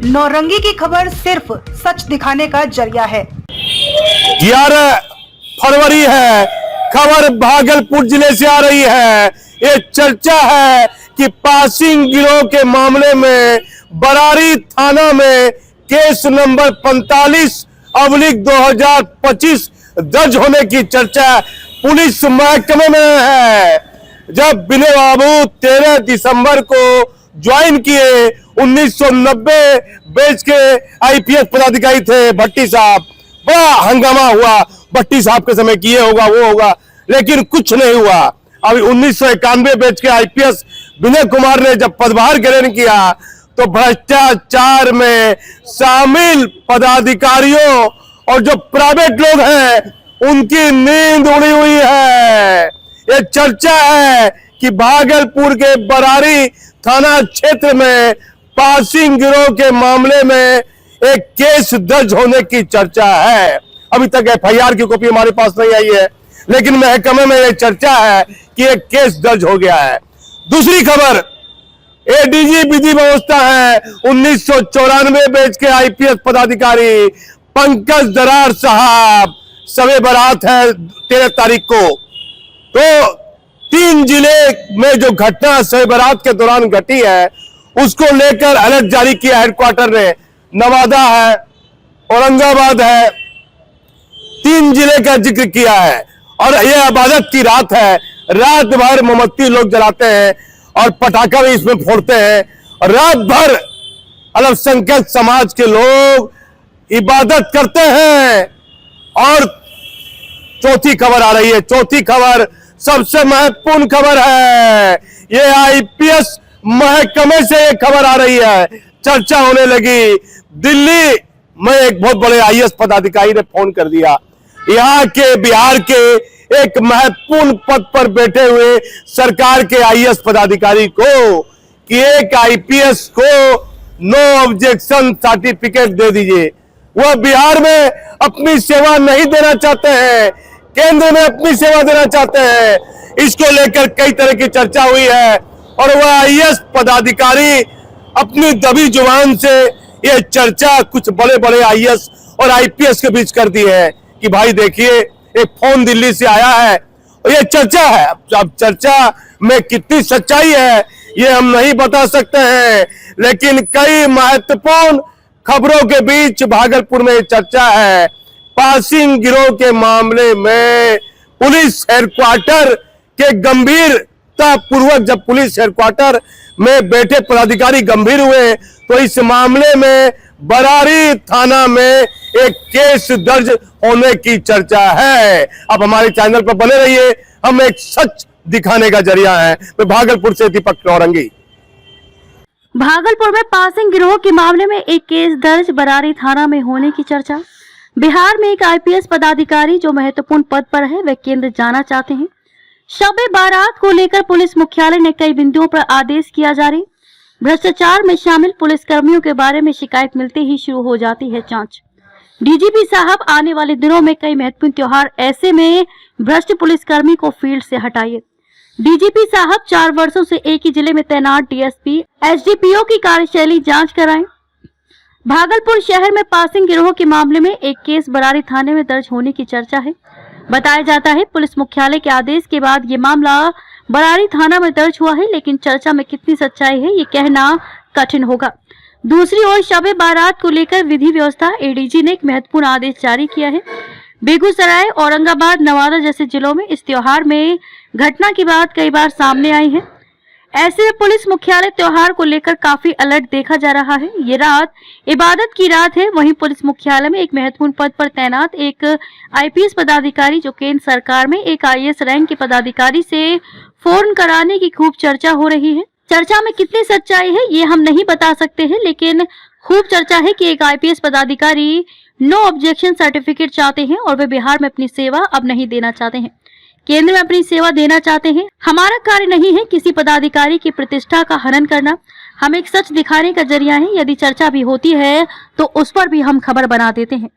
नौरंगी की खबर सिर्फ सच दिखाने का जरिया है। 11 फरवरी है, खबर भागलपुर जिले से आ रही है। ये चर्चा है कि पासिंग गिरोह के मामले में बरारी थाना में केस नंबर 45/2025 दर्ज होने की चर्चा पुलिस महकमे में है। जब विनय बाबू 13 दिसंबर को ज्वाइन किए, 1990 बैच के आईपीएस पदाधिकारी थे भट्टी साहब, बड़ा हंगामा हुआ भट्टी साहब के समय कि ये होगा वो होगा, लेकिन कुछ नहीं हुआ। अभी 1991 बैच के आईपीएस विनय कुमार ने जब पदभार ग्रहण किया तो भ्रष्टाचार में शामिल पदाधिकारियों और जो प्राइवेट लोग हैं उनकी नींद उड़ी हुई है। ये चर्चा है कि भागलपुर के बरारी थाना क्षेत्र में पासिंग गिरोह के मामले में एक केस दर्ज होने की चर्चा है। अभी तक एफआईआर की कॉपी हमारे पास नहीं आई है, लेकिन महकमे में यह चर्चा है कि एक केस दर्ज हो गया है। दूसरी खबर, एडीजी विधि व्यवस्था है 1994 बैच के आईपीएस पदाधिकारी पंकज दरार साहब, शबे बारात है 13 तारीख को। तो 3 जिले में जो घटना शबे बारात के दौरान घटी है उसको लेकर अलर्ट जारी किया हेडक्वार्टर ने। नवादा है, औरंगाबाद है, 3 जिले का जिक्र किया है। और यह इबादत की रात है, रात भर मोमबत्ती लोग जलाते हैं और पटाखा भी इसमें फोड़ते हैं। रात भर अल्पसंख्यक समाज के लोग इबादत करते हैं। और चौथी खबर आ रही है, चौथी खबर सबसे महत्वपूर्ण खबर है। ये आईपीएस महकमे से एक खबर आ रही है, चर्चा होने लगी। दिल्ली में एक बहुत बड़े आईएएस पदाधिकारी ने फोन कर दिया यहाँ के बिहार के एक महत्वपूर्ण पद पर बैठे हुए सरकार के आईएएस पदाधिकारी को कि एक आईपीएस को नो ऑब्जेक्शन सर्टिफिकेट दे दीजिए। वह बिहार में अपनी सेवा नहीं देना चाहते हैं, केंद्र में अपनी सेवा देना चाहते हैं। इसको लेकर कई तरह की चर्चा हुई है और वह आईएएस पदाधिकारी अपनी दबी जुबान से यह चर्चा कुछ बड़े बड़े आईएएस और आईपीएस के बीच कर दी है कि भाई देखिए एक फोन दिल्ली से आया है और ये चर्चा है। अब चर्चा में कितनी सच्चाई है ये हम नहीं बता सकते हैं, लेकिन कई महत्वपूर्ण खबरों के बीच भागलपुर में चर्चा है। पासिंग गिरोह के मामले में पुलिस हेडक्वार्टर के गंभीरता पूर्वक जब पुलिस हेडक्वार्टर में बैठे पदाधिकारी गंभीर हुए तो इस मामले में बरारी थाना में एक केस दर्ज होने की चर्चा है। अब हमारे चैनल पर बने रहिए, हम एक सच दिखाने का जरिया है। मैं भागलपुर से दीपक नौरंगी। भागलपुर में पासिंग गिरोह के मामले में एक केस दर्ज, बरारी थाना में होने की चर्चा। बिहार में एक आईपीएस पदाधिकारी जो महत्वपूर्ण पद पर है वह केंद्र जाना चाहते हैं। शबे बारात को लेकर पुलिस मुख्यालय ने कई बिंदुओं पर आदेश किया जारी। भ्रष्टाचार में शामिल पुलिसकर्मियों के बारे में शिकायत मिलते ही शुरू हो जाती है जांच। डीजीपी साहब, आने वाले दिनों में कई महत्वपूर्ण त्योहार, ऐसे में भ्रष्ट पुलिसकर्मी को फील्ड से हटाइए। डीजीपी साहब 4 वर्षों से एक ही जिले में तैनात डीएसपी, एसडीपीओ की कार्यशैली जांच कराएं। भागलपुर शहर में पासिंग गिरोह के मामले में एक केस बरारी थाने में दर्ज होने की चर्चा है। बताया जाता है पुलिस मुख्यालय के आदेश के बाद ये मामला बरारी थाना में दर्ज हुआ है, लेकिन चर्चा में कितनी सच्चाई है ये कहना कठिन होगा। दूसरी ओर शबे बारात को लेकर विधि व्यवस्था एडीजी ने एक महत्वपूर्ण आदेश जारी किया है। बेगूसराय, औरंगाबाद, नवादा जैसे जिलों में इस त्योहार में घटना की बात कई बार सामने आई है। ऐसे में पुलिस मुख्यालय त्योहार को लेकर काफी अलर्ट देखा जा रहा है। ये रात इबादत की रात है, वहीं पुलिस मुख्यालय में एक महत्वपूर्ण पद पर तैनात एक आईपीएस पदाधिकारी जो केंद्र सरकार में एक आईएएस रैंक के पदाधिकारी से फोन कराने की खूब चर्चा हो रही है। चर्चा में कितनी सच्चाई है ये हम नहीं बता सकते हैं, लेकिन खूब चर्चा है कि एक आईपीएस पदाधिकारी नो ऑब्जेक्शन सर्टिफिकेट चाहते हैं और वे बिहार में अपनी सेवा अब नहीं देना चाहते हैं, केंद्र में अपनी सेवा देना चाहते हैं। हमारा कार्य नहीं है किसी पदाधिकारी की प्रतिष्ठा का हनन करना, हम एक सच दिखाने का जरिया है। यदि चर्चा भी होती है तो उस पर भी हम खबर बना देते हैं।